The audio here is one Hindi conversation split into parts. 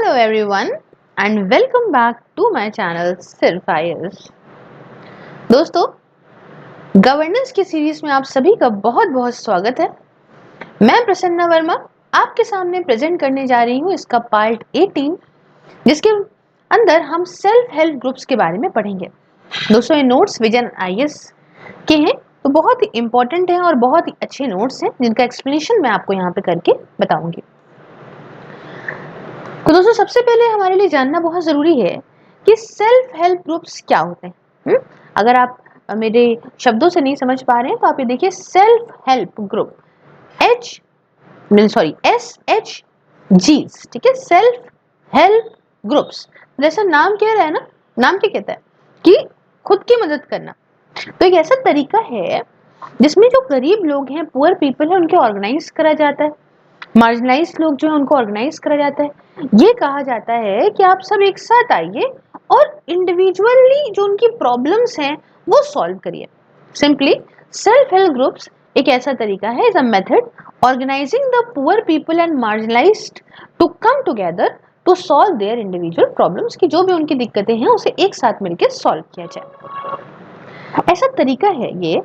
Hello everyone and welcome back to my channel सिर्फ IELTS। दोस्तों, गवर्नेंस की सीरीज में आप सभी का बहुत बहुत स्वागत है। मैं प्रसन्ना वर्मा आपके सामने प्रेजेंट करने जा रही हूँ इसका पार्ट 18, जिसके अंदर हम सेल्फ हेल्प ग्रुप्स के बारे में पढ़ेंगे। दोस्तों, ये नोट्स विजन IAS के हैं, तो बहुत ही इंपॉर्टेंट हैं और बहुत ही अच्छे नोट्स हैं जिनका एक्सप्लेनेशन मैं आपको यहाँ पे करके बताऊंगी। तो दोस्तों, सबसे पहले हमारे लिए जानना बहुत जरूरी है कि सेल्फ हेल्प ग्रुप्स क्या होते हैं। अगर आप मेरे शब्दों से नहीं समझ पा रहे हैं तो आप ये देखिए, सेल्फ हेल्प ग्रुप SHG, ठीक है, सेल्फ हेल्प ग्रुप्स। जैसा नाम कह रहा है ना, नाम क्या कहता है कि खुद की मदद करना। तो एक ऐसा तरीका है जिसमें जो गरीब लोग हैं, पुअर पीपल है, उनके ऑर्गेनाइज करा जाता है। मार्जिनलाइज्ड लोग जो है उनको ऑर्गेनाइज करा जाता है। ये कहा जाता है कि आप सब एक साथ आइए और इंडिविजुअली जो उनकी प्रॉब्लम्स हैं वो सॉल्व करिए। सिंपली सेल्फ हेल्प ग्रुप्स एक ऐसा तरीका है, is a method organising the poor people and marginalised to come together to solve their individual problems, की जो भी उनकी दिक्कतें हैं उसे एक साथ मिलकर सॉल्व किया जाए। ऐसा तरीका है ये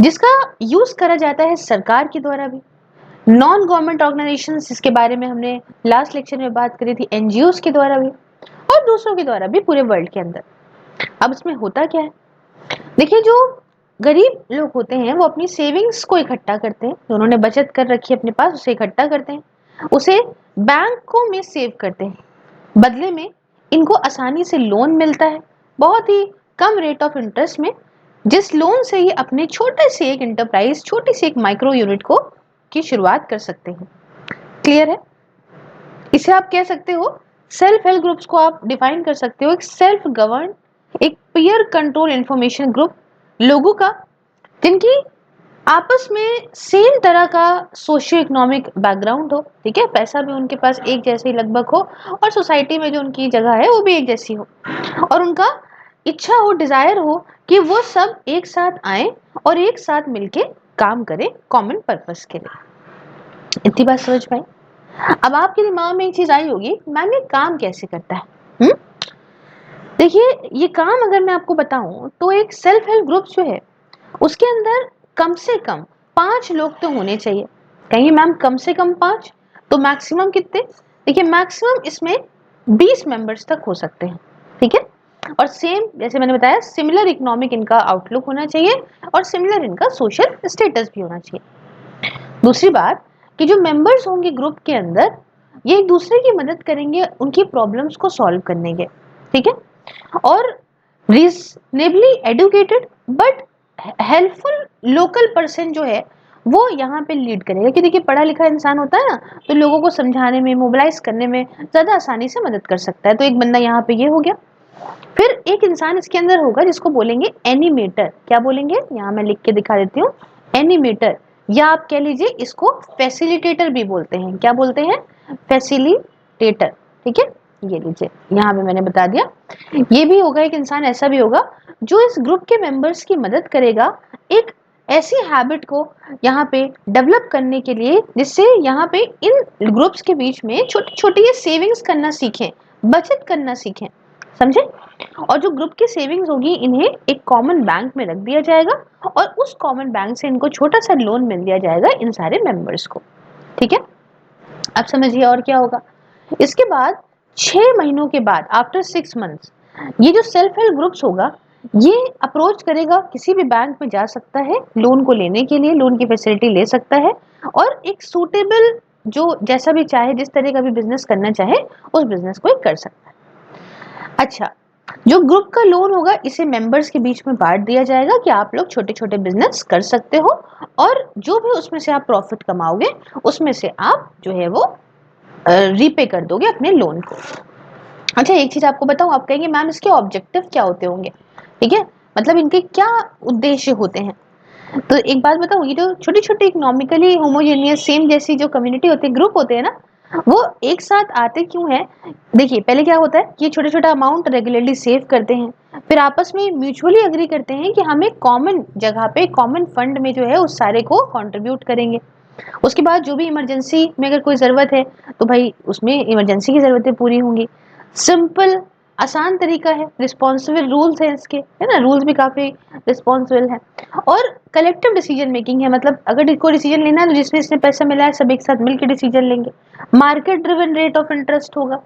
जिसका यूज करा जाता है सरकार के द्वारा भी, नॉन गवर्नमेंट ऑर्गेनाइजेशंस जिसके बारे में हमने लास्ट लेक्चर में बात करी थी, NGOs के द्वारा भी और दूसरों के द्वारा भी पूरे वर्ल्ड के अंदर। अब इसमें होता क्या है, देखिए, जो गरीब लोग होते हैं वो अपनी सेविंग्स को इकट्ठा करते हैं, जो उन्होंने बचत कर रखी है अपने पास उसे इकट्ठा करते हैं, उसे बैंकों में सेव करते हैं। बदले में इनको आसानी से लोन मिलता है, बहुत ही कम रेट ऑफ इंटरेस्ट में, जिस लोन से ये अपने छोटे से एक इंटरप्राइज, छोटी सी एक माइक्रो यूनिट को की शुरुआत कर सकते हैं। क्लियर है? इसे आप कह सकते हो, सेल्फ हेल्प ग्रुप्स को आप डिफाइन कर सकते हो एक सेल्फ गवर्न, एक पीयर कंट्रोल इंफॉर्मेशन ग्रुप, लोगों का जिनकी आपस में सेम तरह का सोशियो इकोनॉमिक बैकग्राउंड हो, ठीक है, पैसा भी उनके पास एक जैसे ही लगभग हो और सोसाइटी में जो उनकी जगह है वो भी एक जैसी हो, और उनका इच्छा हो, डिजायर हो कि वो सब एक साथ आए और एक साथ मिलके काम करें कॉमन पर्पस के लिए। इतनी बात समझ पाए? अब आपके दिमाग में एक चीज आई होगी, मैम ये काम कैसे करता है? देखिए, ये काम अगर मैं आपको बताऊं तो एक सेल्फ हेल्प ग्रुप जो है उसके अंदर कम से कम 5 लोग तो होने चाहिए। कहिए मैम कम से कम 5, तो मैक्सिमम कितने? देखिए, मैक्सिमम इसमें 20 मेंबर्स तक हो सकते हैं, ठीक है। और सेम जैसे मैंने बताया, सिमिलर इकोनॉमिक इनका आउटलुक होना चाहिए और सिमिलर इनका सोशल स्टेटस भी होना चाहिए। दूसरी बात कि जो मेंबर्स होंगे ग्रुप के अंदर, ये एक दूसरे की मदद करेंगे उनकी प्रॉब्लम्स को सॉल्व करने के, ठीक है, और reasonably educated but helpful local person जो है वो यहाँ पे लीड करेगा। कि देखिए, पढ़ा लिखा इंसान होता है ना, तो लोगों को समझाने में, मोबिलाइज करने में ज्यादा आसानी से मदद कर सकता है। तो एक बंदा यहाँ पे ये हो गया। फिर एक इंसान इसके अंदर होगा जिसको बोलेंगे एनिमेटर। क्या बोलेंगे? यहाँ मैं लिख के दिखा देती हूँ, एनिमेटर, या आप कह लीजिए इसको फैसिलिटेटर भी बोलते हैं। क्या बोलते हैं? फैसिलिटेटर, ठीक है। ये लीजिए, यहाँ पे मैंने बता दिया। ये भी होगा, एक इंसान ऐसा भी होगा जो इस ग्रुप के मेंबर्स की मदद करेगा एक ऐसी हैबिट को यहाँ पे डेवलप करने के लिए जिससे यहाँ पे इन ग्रुप्स के बीच में छोटी छोटी ये सेविंग्स करना सीखें, बचत करना सीखें, समझे। और जो ग्रुप की सेविंग्स होगी इन्हें एक कॉमन बैंक में रख दिया जाएगा और उस कॉमन बैंक से इनको छोटा सा लोन मिल दिया जाएगा इन सारे मेंबर्स को, ठीक है। अब समझिए और क्या होगा। इसके बाद 6 महीनों के बाद, आफ्टर 6 मंथ्स, ये जो सेल्फ हेल्प ग्रुप्स होगा ये अप्रोच करेगा, किसी भी बैंक में जा सकता है लोन को लेने के लिए, लोन की फैसिलिटी ले सकता है और एक सूटेबल, जो जैसा भी चाहे, जिस तरह का भी बिजनेस करना चाहे उस बिजनेस को कर सकता है। अच्छा, जो ग्रुप का लोन होगा इसे मेंबर्स के बीच में बांट दिया जाएगा कि आप लोग छोटे छोटे बिजनेस कर सकते हो और जो भी उसमें से आप प्रॉफिट कमाओगे उसमें से आप जो है वो रीपे कर दोगे अपने लोन को। अच्छा, एक चीज आपको बताऊं, आप कहेंगे मैम इसके ऑब्जेक्टिव क्या होते होंगे, ठीक है, मतलब इनके क्या उद्देश्य होते हैं। तो एक बात बताऊं, ये जो छोटी छोटी इकोनॉमिकली होमोजेनियस सेम जैसी जो कम्युनिटी होती है, ग्रुप होते हैं ना, वो एक साथ आते क्यों हैं? देखिए, पहले क्या होता है कि छोटा छोटा अमाउंट रेगुलरली सेव करते हैं, फिर आपस में म्यूचुअली एग्री करते हैं कि हम एक कॉमन जगह पे, कॉमन फंड में जो है उस सारे को कंट्रीब्यूट करेंगे। उसके बाद जो भी इमरजेंसी में अगर कोई ज़रूरत है तो भाई उसमें इमरजेंसी की ज़रूरतें पूरी होंगी। सिंपल आसान तरीका है, रिस्पॉन्सिबल रूल्स हैं इसके, है ना, रूल्स भी काफ़ी रिस्पॉन्सिबल हैं। और कलेक्टिव डिसीजन मेकिंग है, मतलब अगर कोई डिसीजन लेना है तो जिसमें इसमें पैसा मिला है सब एक साथ मिलकर डिसीजन लेंगे। Market driven rate of interest होगा।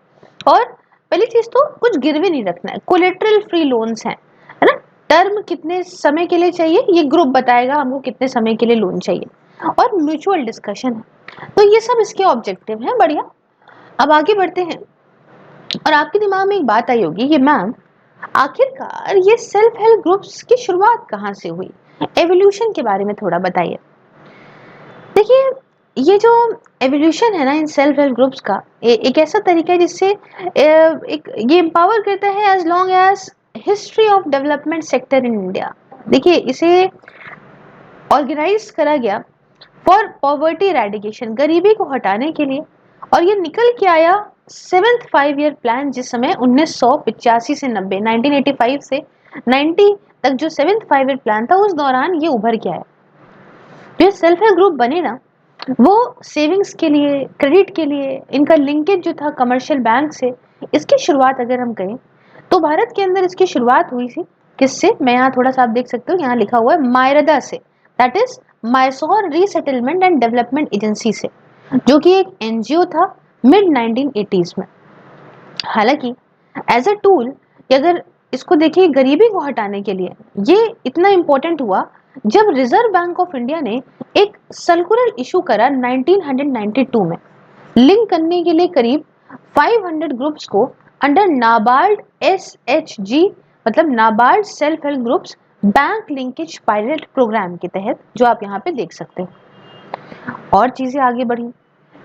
और पहली चीज़ तो कुछ गिरवी नहीं रखना है, कोलेटरल फ्री लोन्स हैं, है ना। टर्म कितने समय के लिए चाहिए ये ग्रुप बताएगा हमको कितने समय के लिए लोन चाहिए। और म्यूचुअल डिस्कशन है। तो ये सब इसके ऑब्जेक्टिव हैं। बढ़िया, अब आगे बढ़ते हैं। और आपके दिमाग में एक बात आई होगी कि मैम आखिरकार ये सेल्फ हेल्प ग्रुप्स की शुरुआत कहाँ से हुई, एवोल्यूशन के बारे में थोड़ा बताइए। देखिए, ये जो एवोल्यूशन है ना इन सेल्फ हेल्प ग्रुप्स का, एक ऐसा तरीका है जिससे एक ये एम्पावर करता है as long as history of development sector in India. देखिए, इसे ऑर्गेनाइज करा गया फॉर पॉवर्टी इरेडिकेशन, गरीबी को हटाने के लिए। और ये निकल के आया 7th 5 ईयर प्लान, जिस समय 1985 से 90, 1985 से 90 तक जो 7th 5 ईयर प्लान था उस दौरान ये उभर के आया। जो सेल्फ हेल्प ग्रुप बने ना, वो सेविंग्स के लिए, क्रेडिट के लिए, इनका लिंकेज जो था कमर्शियल बैंक से, इसकी शुरुआत अगर हम कहें तो भारत के अंदर इसकी शुरुआत हुई थी किससे, मैं यहाँ थोड़ा सा आप देख सकते हो, यहाँ लिखा हुआ है मायरदा से, that is Mysore resettlement and development agency से, जो कि एक एनजीओ था मिड 1980s में। हालांकि एज अ टूल, अगर इसको देखिए गरीबी को हटाने के लिए, ये इतना इंपॉर्टेंट हुआ जब रिजर्व बैंक ऑफ इंडिया ने एक सर्कुलर इशू करा 1992 में, लिंक करने के लिए करीब 500 ग्रुप्स को अंडर नाबार्ड SHG, मतलब NABARD self help groups bank linkage pilot programme के तहत, जो आप यहाँ पे देख सकते हो। और चीजें आगे बढ़ी,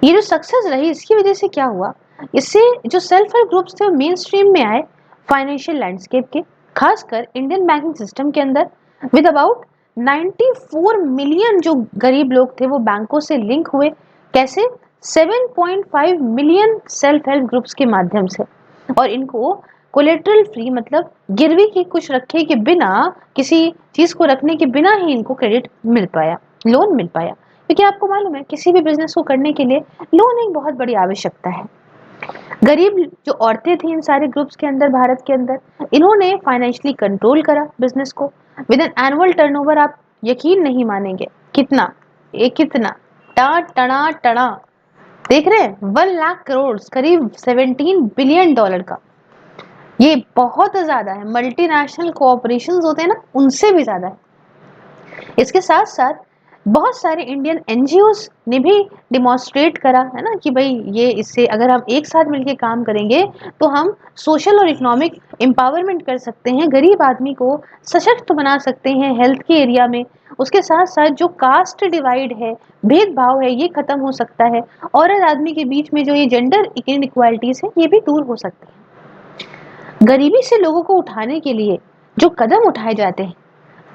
ये जो सक्सेस रही इसकी वजह से क्या हुआ, इससे जो सेल्फ हेल्प ग्रुप्स थे वो मेन स्ट्रीम में आए फाइनेंशियल लैंडस्केप के, खासकर इंडियन बैंकिंग सिस्टम के अंदर, विद अबाउट 94 मिलियन जो गरीब लोग थे वो बैंकों से लिंक हुए। कैसे, 7.5 मिलियन सेल्फ हेल्प ग्रुप्स के माध्यम से। और इनको कोलेटरल फ्री, मतलब गिरवी की कुछ रखे के बिना, किसी चीज को रखने के बिना ही इनको क्रेडिट मिल पाया, लोन मिल पाया। क्योंकि आपको मालूम है किसी भी बिजनेस को करने के लिए लोन एक बहुत बड़ी आवश्यकता है। गरीब जो औरतें थी इन सारे ग्रुप्स के अंदर, भारत के अंदर, इन्होंने फाइनेंशियली कंट्रोल करा बिजनेस को विद एन एनुअल टर्नओवर, आप यकीन नहीं मानेंगे कितना, कितना टा टना टना, देख रहे हैं 1 लाख करोड़, करीब 17 बिलियन डॉलर का। ये बहुत ज्यादा है, मल्टीनेशनल कोऑपरेशंस होते हैं ना उनसे भी ज्यादा है। इसके साथ साथ बहुत सारे इंडियन एनजीओज ने भी डिमॉन्स्ट्रेट करा, है ना, कि भाई ये इससे अगर हम एक साथ मिलकर काम करेंगे तो हम सोशल और इकोनॉमिक एम्पावरमेंट कर सकते हैं, गरीब आदमी को सशक्त बना सकते हैं हेल्थ के एरिया में। उसके साथ साथ जो कास्ट डिवाइड है, भेदभाव है, ये खत्म हो सकता है। औरत आदमी के बीच में जो ये जेंडर इनइक्वालिटीज है ये भी दूर हो सकती है। गरीबी से लोगों को उठाने के लिए जो कदम उठाए जाते हैं,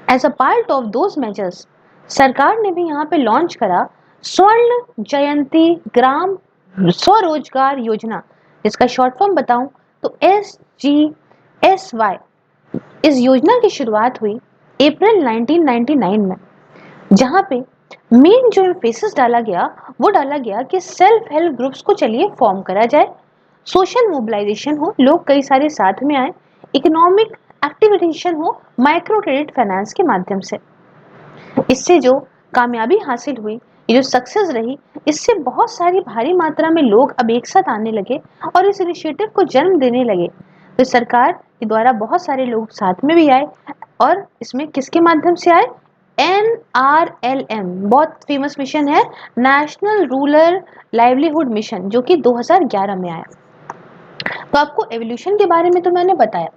as a part of those measures, सरकार ने भी यहाँ पे लॉन्च करा स्वर्ण जयंती ग्राम स्वरोजगार योजना, जिसका शॉर्ट फॉर्म बताऊं तो SGSY। इस योजना की शुरुआत हुई अप्रैल 1999 में, जहाँ पे मेन जो एम्फेसिस डाला गया वो डाला गया कि सेल्फ हेल्प ग्रुप्स को चलिए फॉर्म करा जाए, सोशल मोबिलाइजेशन हो, लोग कई सारे साथ में आए, इकोनॉमिक एक्टिविटेशन हो माइक्रो क्रेडिट फाइनेंस के माध्यम से। इससे जो कामयाबी हासिल हुई, ये जो सक्सेस रही, इससे बहुत सारी भारी मात्रा में लोग अब एक साथ आने लगे और इस इनिशिएटिव को जन्म देने लगे। तो सरकार के द्वारा बहुत सारे लोग साथ में भी आए, और इसमें किसके माध्यम से आए, NRLM, बहुत फेमस मिशन है, नेशनल रूरल लाइवलीहुड मिशन, जो कि 2011 में आया। तो आपको एवोल्यूशन के बारे में तो मैंने बताया,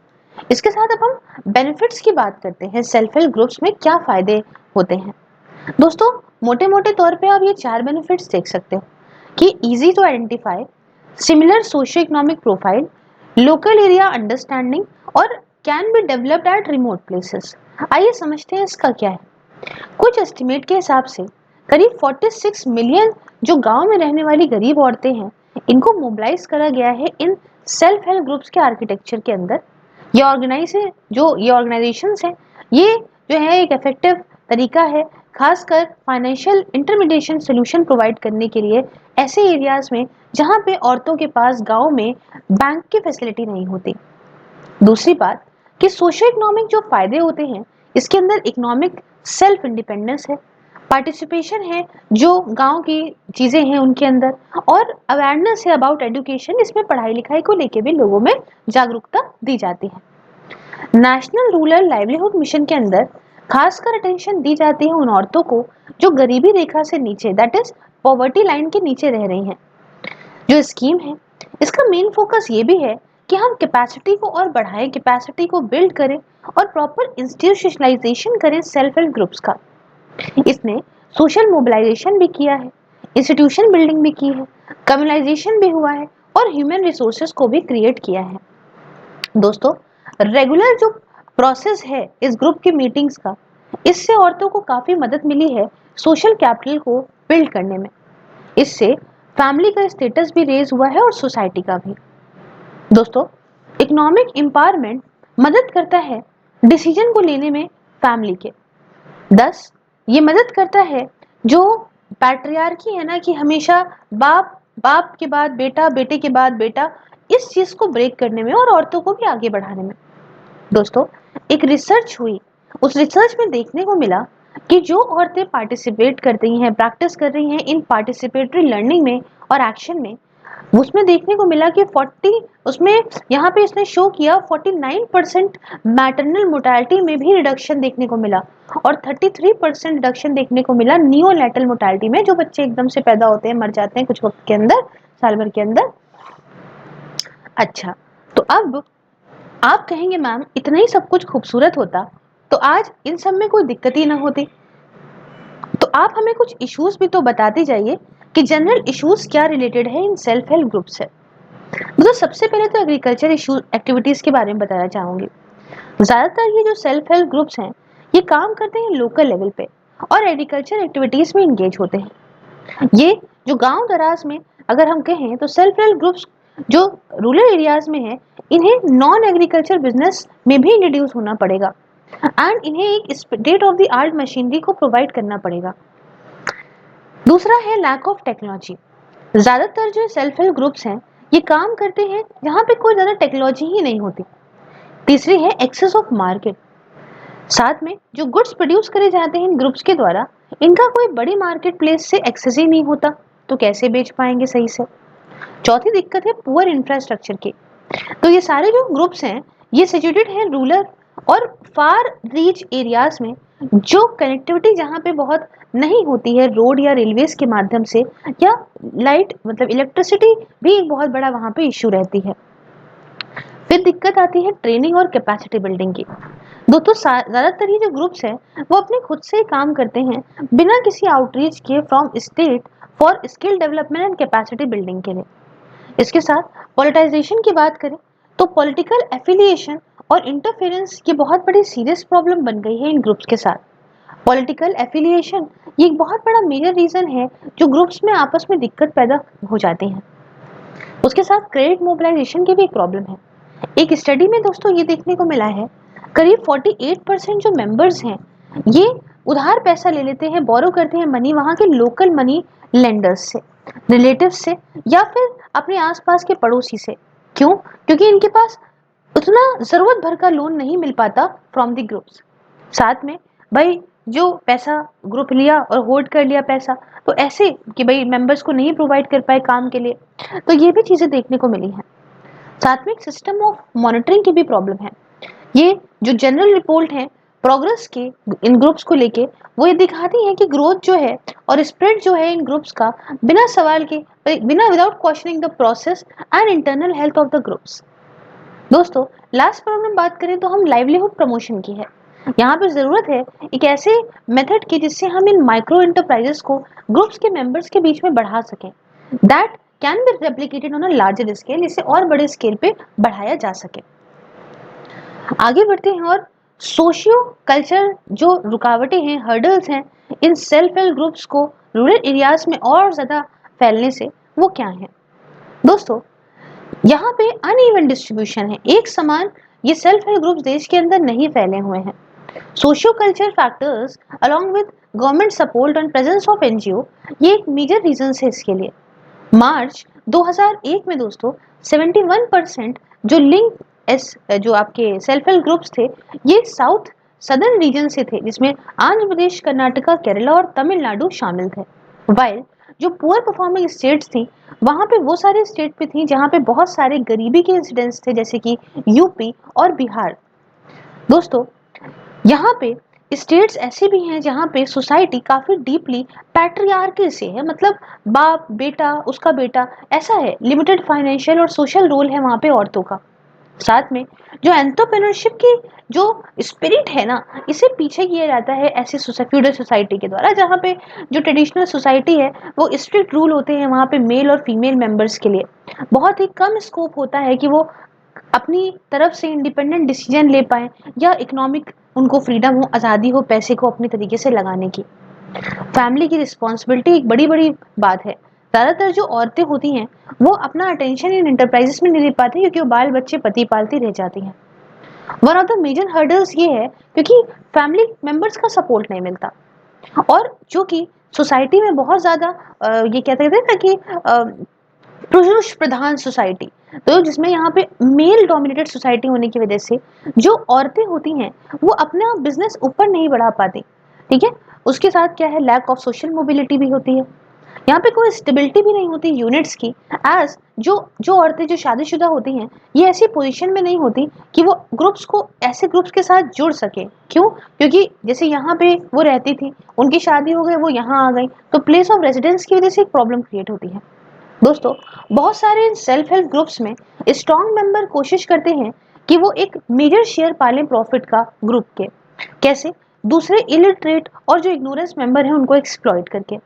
इसके साथ अब हम बेनिफिट्स की बात करते हैं, सेल्फ हेल्प ग्रुप्स में क्या फायदे होते हैं। दोस्तों, मोटे मोटे तौर पे आप ये 4 बेनिफिट्स देख सकते हो कि easy to identify, similar socio economic profile, local area understanding, और can be developed at remote places. आइए समझते हैं इसका क्या है। कुछ एस्टिमेट के हिसाब से करीब 46 मिलियन जो गांव में रहने वाली गरीब औरतें हैं, इनको मोबिलाइज करा गया है इन सेल्फ हेल्प ग्रुप्स के आर्किटेक्चर के अंदर। ये ऑर्गेनाइजेशंस हैं, ये जो है एक इफेक्टिव तरीका है खासकर फाइनेंशियल इंटरमीडिएशन सोल्यूशन प्रोवाइड करने के लिए ऐसे एरियाज में जहां पे औरतों के पास गांव में बैंक की फैसिलिटी नहीं होती। दूसरी बात कि सोशो इकोनॉमिक जो फायदे होते हैं इसके अंदर इकोनॉमिक सेल्फ इंडिपेंडेंस है, पार्टिसिपेशन है जो गांव की चीजें हैं उनके अंदर, और अवेयरनेस है अबाउट एजुकेशन, इसमें पढ़ाई लिखाई को लेके भी लोगों में जागरूकता दी जाती है। नेशनल रूरल लाइवलीहुड मिशन के अंदर खासकर अटेंशन दी जाती है उन औरतों को जो गरीबी रेखा से नीचे, दैट इज पॉवर्टी लाइन के नीचे रह रही हैं। जो स्कीम है इसका मेन फोकस ये भी है कि हम कैपेसिटी को और बढ़ाएं, कैपेसिटी को बिल्ड करें और प्रॉपर इंस्टीट्यूशनलाइजेशन करें सेल्फ हेल्प ग्रुप्स का। इसने सोशल मोबिलाइजेशन भी किया है, इंस्टीट्यूशन बिल्डिंग भी की है, कम्युनलाइजेशन भी हुआ है और ह्यूमन रिसोर्सेज को भी क्रिएट किया है। दोस्तों, रेगुलर जो प्रोसेस है इस ग्रुप की मीटिंग्स का, इससे औरतों को काफी मदद मिली है सोशल कैपिटल को बिल्ड करने में। इससे फैमिली का स्टेटस भी रेज हुआ है और सोसाइटी का भी। दोस्तों, इकोनॉमिक एम्पावरमेंट मदद करता है डिसीजन को लेने में फैमिली के। 10 ये मदद करता है जो पैट्रियार्की है ना कि हमेशा बाप बाप के बाद बेटा, बेटे के बाद बेटा, इस चीज को ब्रेक करने में और औरतों को भी आगे बढ़ाने में। दोस्तों, एक रिसर्च हुई, उस रिसर्च में देखने को मिला कि जो औरतें पार्टिसिपेट करती हैं, प्रैक्टिस कर रही हैं इन पार्टिसिपेटरी लर्निंग में और एक्शन में, उसमें देखने को मिला कि 40 उसमें यहाँ पे इसने शो किया 49% मैटरनल मोर्टेलिटी में भी रिडक्शन देखने को मिला और 33% रिडक्शन देखने को मिला नियोनेटल मोर्टेलिटी में, जो बच्चे एकदम से पैदा होते हैं, मर जाते हैं कुछ वक्त के अंदर, साल भर के अंदर। अच्छा, तो अब आप कहेंगे मैम इतना ही सब कुछ खूबसूरत होता तो आज इन सब में कोई दिक्कत ही ना होती, तो आप हमें कुछ इश्यूज भी तो बताते जाइए कि जनरल इश्यूज क्या रिलेटेड है इन सेल्फ हेल्प ग्रुप से। तो सबसे पहले तो एग्रीकल्चर इशू एक्टिविटीज के बारे में बताना चाहूंगी। ज्यादातर ये जो सेल्फ हेल्प ग्रुप्स हैं ये काम करते हैं लोकल लेवल पे और एग्रीकल्चर एक्टिविटीज में इंगेज होते हैं। ये जो गांव दराज में अगर हम कहें तो सेल्फ हेल्प ग्रुप्स जो रूरल एरियाज में है, इन्हें नॉन एग्रीकल्चर बिजनेस में भी इंट्रोड्यूस होना पड़ेगा एंड इन्हें एक state of the art machinery को प्रोवाइड करना पड़ेगा। दूसरा है लैक ऑफ टेक्नोलॉजी। ज्यादातर जो सेल्फ हेल्प ग्रुप्स हैं ये काम करते हैं जहां पे कोई ज्यादा टेक्नोलॉजी ही नहीं होती। तीसरी है एक्सेस ऑफ मार्केट। साथ में जो गुड्स प्रोड्यूस करे जाते हैं इन ग्रुप्स के द्वारा, इनका कोई बड़ी मार्केट प्लेस से एक्सेस ही नहीं होता, तो कैसे बेच पाएंगे सही से। चौथी दिक्कत है पुअर इंफ्रास्ट्रक्चर की। तो ये सारे जो ग्रुप्स हैं ये सिचुएटेड हैं रूरल और फार रीच एरियाज में, जो कनेक्टिविटी जहाँ पे बहुत नहीं होती है रोड या रेलवेज के माध्यम से, या लाइट मतलब इलेक्ट्रिसिटी भी एक बहुत बड़ा वहाँ पे इश्यू रहती है। फिर दिक्कत आती है ट्रेनिंग और कैपेसिटी बिल्डिंग की। दोस्तों, ज्यादातर ये जो ग्रुप्स हैं वो अपने खुद से ही काम करते हैं बिना किसी आउटरीच के from state for skill development and capacity building के लिए। इसके साथ पॉलिटाइजेशन की बात करें तो पॉलिटिकल एफिलिएशन और इंटरफेरेंस ये बहुत बड़ी सीरियस प्रॉब्लम बन गई है इन ग्रुप्स के साथ। पॉलिटिकल एफिलिएशन ये एक बहुत बड़ा मेजर रीजन है जो ग्रुप्स में आपस में दिक्कत पैदा हो जाती है। उसके साथ क्रेडिट मोबिलाइजेशन की भी एक प्रॉब्लम है। एक स्टडी में दोस्तों ये देखने को मिला है करीब 48% जो मेंबर्स हैं ये उधार पैसा ले लेते हैं, बोरो करते हैं मनी वहाँ के लोकल मनी लेंडर्स से, रिलेटिव्स से या फिर अपने आसपास के पड़ोसी से। क्यों? क्योंकि इनके पास उतना जरूरत भर का लोन नहीं मिल पाता फ्रॉम द ग्रुप्स। साथ में भाई जो पैसा ग्रुप लिया और होल्ड कर लिया पैसा, तो ऐसे कि भाई मेंबर्स को नहीं प्रोवाइड कर पाए काम के लिए, तो ये भी चीजें देखने को मिली हैं। साथ में एक सिस्टम ऑफ मॉनिटरिंग की भी प्रॉब्लम है। ये जो जनरल रिपोर्ट है प्रोग्रेस के इन ग्रुप्स को लेके, वो ये दिखाती है कि ग्रोथ जो है और स्प्रेड जो है इन ग्रुप्स का बिना सवाल के, बिना without questioning the process and internal health of the groups. दोस्तों, लास्ट प्रॉब्लम बात करें तो हम लाइवलीहुड प्रमोशन की है। यहाँ पे जरूरत है एक ऐसे मेथड की जिससे हम इन माइक्रो एंटरप्राइजेस को ग्रुप्स के मेंबर्स के बीच में बढ़ा सकें, that can be replicated on a larger scale, इसे और बड़े स्केल पे बढ़ाया जा सके। आगे बढ़ते हैं और सोशियो कल्चर जो रुकावटें हैं, हर्डल्स हैं इन सेल्फ हेल्प ग्रुप्स को रूरल एरियाज में और ज्यादा फैलने से, वो क्या है। दोस्तों, यहाँ पे अनइवन डिस्ट्रीब्यूशन है, एक समान ये सेल्फ हेल्प ग्रुप्स देश के अंदर नहीं फैले हुए हैं। Socio culture factors along with government support and presence of NGO, ये एक मेजर रीजन है इसके लिए। मार्च 2001 में दोस्तों 71% जो लिंक एस जो आपके सेल्फ हेल्प ग्रुप्स थे, ये साउथ सदर्न रीजन से थे, जिसमें आंध्र प्रदेश, कर्नाटका, केरला और तमिलनाडु शामिल थे। वाइल जो पुअर परफॉर्मिंग स्टेट्स थी, वहां पे वो सारे स्टेट पे थी जहां पे बहुत सारे गरीबी के इंसिडेंट्स थे, जैसे कि यूपी और बिहार। दोस्तों यहाँ पे स्टेट्स ऐसे भी हैं जहाँ पे सोसाइटी काफी डीपली पैट्रियार्की से है, मतलब बाप बेटा उसका बेटा ऐसा है, लिमिटेड फाइनेंशियल और सोशल रोल है वहाँ पे औरतों का। साथ में जो एंटरप्रेन्योरशिप की जो स्पिरिट है ना, इसे पीछे किया जाता है ऐसी फ्यूडल सोसाइटी के द्वारा, जहाँ पे जो ट्रेडिशनल सोसाइटी है वो स्ट्रिक्ट रूल होते हैं वहाँ पे मेल और फीमेल मेंबर्स के लिए। बहुत ही कम स्कोप होता है कि वो अपनी तरफ से इंडिपेंडेंट डिसीजन ले पाए या इकोनॉमिक उनको फ्रीडम हो, आज़ादी हो पैसे को अपने तरीके से लगाने की। फैमिली की रिस्पॉन्सिबिलिटी एक बड़ी बड़ी बात है। ज़्यादातर जो औरतें होती हैं वो अपना अटेंशन इन एंटरप्राइजेस में नहीं दे पाती, क्योंकि वो बाल बच्चे पति पालती रह जाती हैं। One of the major hurdles ये है क्योंकि फैमिली मेंबर्स का सपोर्ट नहीं मिलता, और जो कि सोसाइटी में बहुत ज़्यादा ये कहते हैं ना कि पुरुष प्रधान सोसाइटी, तो जिसमें यहाँ पे मेल डोमिनेटेड सोसाइटी होने की वजह से जो औरतें होती हैं वो अपना बिजनेस ऊपर नहीं बढ़ा पाती। ठीक है, उसके साथ क्या है, लैक ऑफ सोशल मोबिलिटी भी होती है। यहाँ पे कोई स्टेबिलिटी भी नहीं होती यूनिट्स की, एज जो जो औरतें जो शादीशुदा होती हैं ये ऐसी पोजीशन में नहीं होती कि वो ग्रुप्स को ऐसे ग्रुप्स के साथ जुड़ सके। क्यों? क्योंकि जैसे यहाँ पे वो रहती थी, उनकी शादी हो गई, वो यहाँ आ गई, तो प्लेस ऑफ रेजिडेंस की वजह से एक प्रॉब्लम क्रिएट होती है। दोस्तों बहुत सारे सेल्फ हेल्प ग्रुप्स में स्ट्रॉन्ग मेंबर कोशिश करते हैं कि वो एक मेजर शेयर पालें प्रॉफिट का ग्रुप के। कैसे? दूसरे इलिटरेट और जो इग्नोरेंस मेंबर हैं उनको एक्सप्लॉइट करके।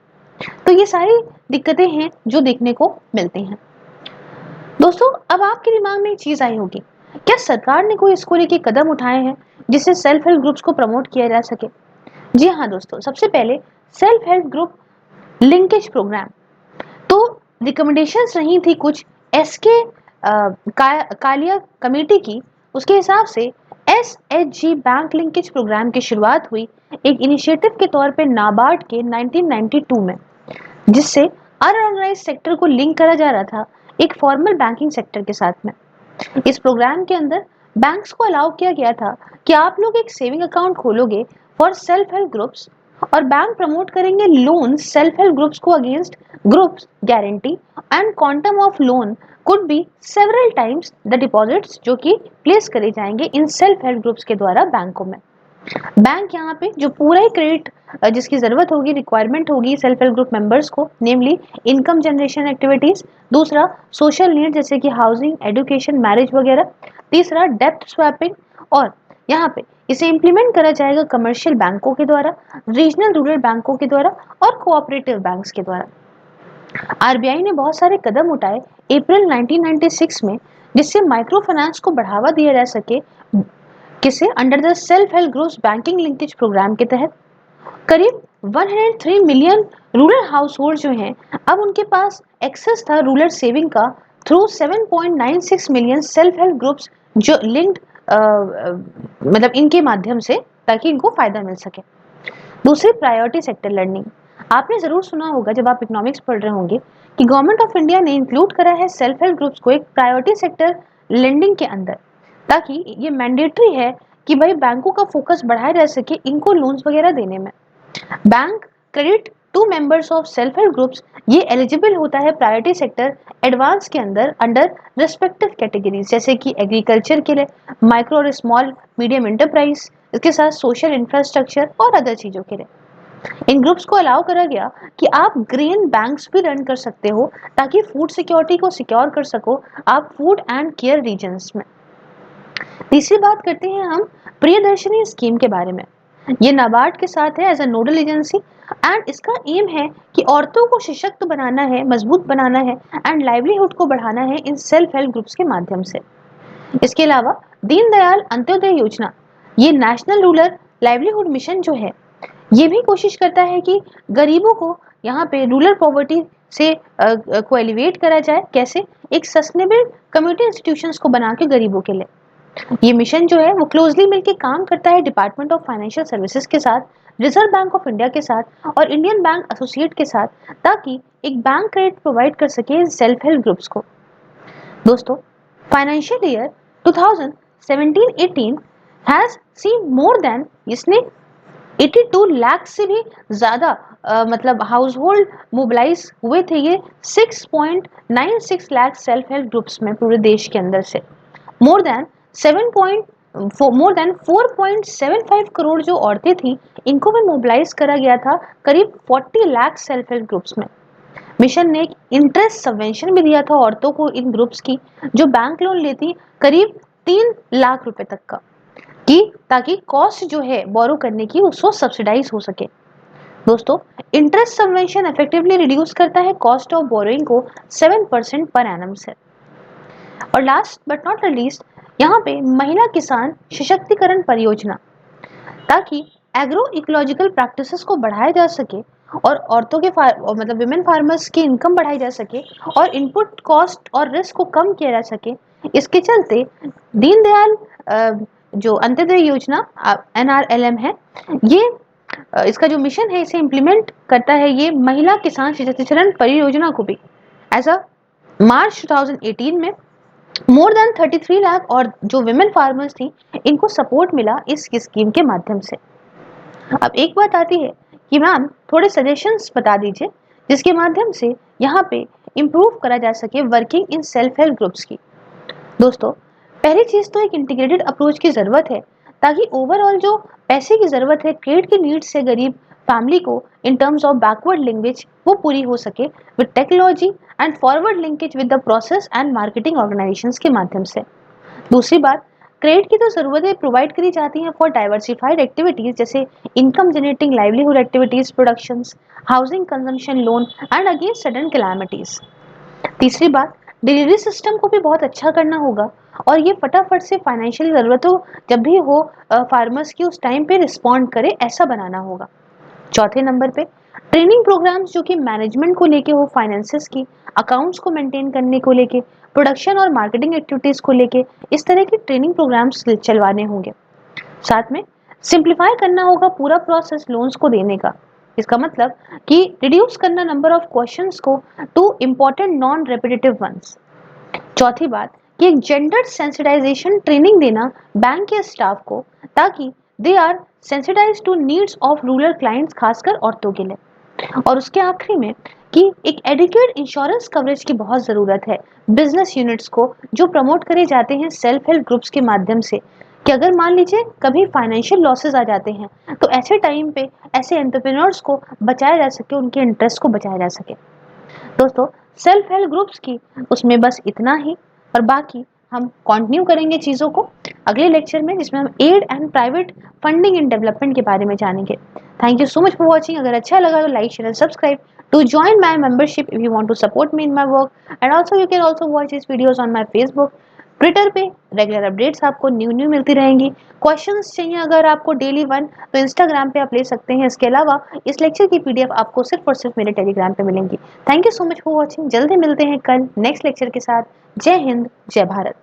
तो ये सारी दिक्कतें हैं जो देखने को मिलती हैं। दोस्तों अब आपके दिमाग में एक चीज आई होगी, क्या सरकार ने कोई इसको लेके कदम उठाए हैं जिससे सेल्फ हेल्प ग्रुप्स को प्रमोट किया जा सके? जी हाँ दोस्तों, सबसे पहले self help group linkage programme. तो रिकमेंडेशंस रही थी कुछ एसके कालिया कमेटी की, उसके हिसाब से एसएचजी बैंक लिंकेज प्रोग्राम की शुरुआत हुई एक इनिशिएटिव के तौर पे नाबार्ड के 1992 में, जिससे अनऑर्गेनाइज्ड सेक्टर को लिंक करा जा रहा था एक फॉर्मल बैंकिंग सेक्टर के साथ में। इस प्रोग्राम के अंदर बैंक्स को अलाउ किया गया था कि आप लोग एक सेविंग अकाउंट खोलोगे फॉर सेल्फ हेल्प ग्रुप्स, और बैंक प्रमोट करेंगे लोन सेल्फ हेल्प ग्रुप्स को against groups guarantee, and quantum of loan could be several times the deposits जो कि प्लेस करे जाएंगे इन सेल्फ हेल्प ग्रुप्स के द्वारा बैंकों में। बैंक यहाँ पे जो पूरा ही क्रेडिट जिसकी जरूरत होगी, रिक्वायरमेंट होगी सेल्फ हेल्प ग्रुप मेंबर्स को, नेमली इनकम जनरेशन एक्टिविटीज, दूसरा सोशल नीड जैसे कि हाउसिंग, एजुकेशन, मैरिज वगैरह, तीसरा डेप्थ स्वैपिंग, और यहाँ पे इसे इम्प्लीमेंट करा जाएगा कमर्शियल बैंकों के द्वारा, रीजनल रूरल बैंकों के द्वारा और कोऑपरेटिव बैंक्स के द्वारा। आरबीआई ने बहुत सारे कदम उठाए अप्रैल 1996 में, जिससे माइक्रो फाइनेंस को बढ़ावा दिया जा सके। किसे? Under the self help groups banking linkage programme के तहत करीब 103 मिलियन रूरल हाउस होल्ड जो हैं, अब उनके पास एक्सेस था रूरल सेविंग का through 7.96 million self help groups जो लिंक्ड मतलब इनके माध्यम से, ताकि इनको फायदा मिल सके। दूसरी प्रायोरिटी सेक्टर लर्निंग। आपने जरूर सुना होगा जब आप इकोनॉमिक्स पढ़ रहे होंगे कि गवर्नमेंट ऑफ इंडिया ने इंक्लूड करा है सेल्फ हेल्प ग्रुप्स को एक प्रायोरिटी सेक्टर लेंडिंग के अंदर, ताकि ये मैंडेटरी है कि भाई बैंकों का फोकस बढ़ाया जा सके इनको लोन्स वगैरह देने में। Bank credit to members of self help groups ये एलिजिबल होता है प्रायोरिटी सेक्टर एडवांस के अंदर अंडर रिस्पेक्टिव कैटेगरीज, जैसे कि एग्रीकल्चर के लिए, माइक्रो और स्मॉल मीडियम एंटरप्राइज, इसके साथ सोशल इंफ्रास्ट्रक्चर और अदर चीजों के लिए। इन ग्रुप्स को अलाउ करा गया कि आप ग्रेन बैंक्स भी रन कर सकते हो, ताकि फूड सिक्योरिटी को सिक्योर कर सको आप फूड एंड केयर रीजन्स में। तीसरी बात करते हैं हम प्रियदर्शनी स्कीम के बारे में। ये नाबार्ड के साथ है as a nodal agency, and इसका एम है कि औरतों को सशक्त बनाना है, मजबूत बनाना है, एंड लाइवलीहुड को बढ़ाना है इन सेल्फ हेल्प ग्रुप्स के माध्यम से। इसके अलावा दीनदयाल अंत्योदय योजना, ये नेशनल रूरल लाइवलीहुड मिशन जो है, ये भी कोशिश करता है कि गरीबों को यहाँ पे रूरल पॉवर्टी से को एलिवेट करा जाए। कैसे? एक सस्टेनेबल कम्युनिटी इंस्टीट्यूशंस को बना के गरीबों के लिए। ये मिशन जो है वो क्लोजली मिलकर काम करता है डिपार्टमेंट ऑफ फाइनेंशियल सर्विसेज के साथ, रिजर्व बैंक ऑफ इंडिया के साथ और इंडियन बैंक एसोसिएट के साथ, ताकि एक बैंक क्रेडिट प्रोवाइड कर सके सेल्फ हेल्प ग्रुप्स को। दोस्तों, financial year 2017-18 has seen more than, इसने 82 लाख से भी ज्यादा मतलब हाउस होल्ड मोबिलाइज हुए थे ये 6.96 लाख सेल्फ हेल्प ग्रुप्स में पूरे देश के अंदर से। मोर देन 4.75 करोड़ जो औरतें थी, इनको भी मोबिलाइज करा गया था करीब 40 लाख सेल्फ हेल्प ग्रुप्स में। मिशन ने एक इंटरेस्ट सबवेंशन भी दिया था औरतों को इन ग्रुप्स की, जो बैंक लोन लेती करीब 3 लाख रुपए तक का, कि ताकि कॉस्ट जो है बोरो करने की उसको सब्सिडाइज हो सके। दोस्तों, इंटरेस्ट सबवेंशन इफेक्टिवली रिड्यूस करता है कॉस्ट ऑफ बोरोइंग को 7% पर एनम से। और लास्ट बट नॉट लीस्ट, यहाँ पे महिला किसान सशक्तिकरण परियोजना, ताकि एग्रो इकोलॉजिकल प्रैक्टिसेस को बढ़ाया जा सके और औरतों के मतलब विमेन फार्मर्स की इनकम बढ़ाई जा सके और इनपुट कॉस्ट और रिस्क को कम किया जा सके। इसके चलते दीनदयाल जो अंत्योदय योजना NRLM है, ये इसका जो मिशन है इसे इम्प्लीमेंट करता है ये महिला किसान सशक्तिकरण परियोजना को भी। एज अ मार्च 2018 में मोर देन 33 लाख और जो विमेन फार्मर्स थी, इनको सपोर्ट मिला इस स्कीम के माध्यम से। अब एक बात आती है कि मैम थोड़े सजेशंस बता दीजिए जिसके माध्यम से यहाँ पे इम्प्रूव करा जा सके working in self help groups की। दोस्तों, पहली चीज तो एक इंटीग्रेटेड अप्रोच की जरूरत है, ताकि ओवरऑल जो पैसे की जरूरत है क्रेडिट की नीड्स से गरीब फैमिली को in terms of backward linkage वो पूरी हो सके with technology and forward linkage with the process and marketing organisations के माध्यम से। दूसरी बात, क्रेडिट की तो जरूरतें प्रोवाइड करी जाती हैं फॉर डाइवर्सिफाइड एक्टिविटीज जैसे income generating livelihood activities, productions, housing consumption loan and against sudden calamities. तीसरी बात, डिलीवरी सिस्टम को भी बहुत अच्छा करना होगा और ये फटाफट से फाइनेंशियल जरूरतों जब भी हो फार्मर्स की उस टाइम पे रिस्पॉन्ड करे, ऐसा बनाना होगा। चौथे नंबर पे ट्रेनिंग प्रोग्राम्स जो कि मैनेजमेंट को लेके हो, फाइनेंसेस की, अकाउंट्स को मेंटेन करने को लेके, प्रोडक्शन और मार्केटिंग एक्टिविटीज को लेके, इस तरह के ट्रेनिंग प्रोग्राम्स चलवाने होंगे। साथ में सिंप्लीफाई करना होगा पूरा प्रोसेस लोन्स को देने का। इसका मतलब कि रिड्यूस करना नंबर ऑफ क्वेश्चंस को to important non repetitive ones. चौथी बात कि एक जेंडर सेंसिटाइजेशन ट्रेनिंग देना बैंक के स्टाफ को, ताकि they are sensitise to needs of rural clients, खासकर औरतों के लिए। और उसके आखिरी में कि एक एडिक्वेट इंश्योरेंस कवरेज की बहुत ज़रूरत है बिजनेस यूनिट्स को जो प्रमोट करे जाते हैं सेल्फ हेल्प ग्रुप्स के माध्यम से, कि अगर मान लीजिए कभी फाइनेंशियल लॉसेस आ जाते हैं तो ऐसे टाइम पे ऐसे एंटरप्रेन्योर्स को बचाया जा सके, उनके इंटरेस्ट को बचाया जा सके। दोस्तों, सेल्फ हेल्प ग्रुप्स की उसमें बस इतना ही, और बाकी हम कंटिन्यू करेंगे चीज़ों को अगले लेक्चर में, जिसमें हम aid and private funding in development के बारे में जानेंगे। Thank you so much for watching. अगर अच्छा लगा तो like, share and subscribe to join my membership if you want to support me in my work, and also you can also watch these videos on my Facebook, Twitter पे रेगुलर अपडेट्स आपको न्यू मिलती रहेंगी। क्वेश्चंस चाहिए अगर आपको डेली 1, तो इंस्टाग्राम पे आप ले सकते हैं। इसके अलावा इस लेक्चर की PDF आपको सिर्फ और सिर्फ मेरे टेलीग्राम पे मिलेंगी। Thank you so much for watching. जल्दी मिलते हैं कल नेक्स्ट लेक्चर के साथ। जय हिंद, जय भारत।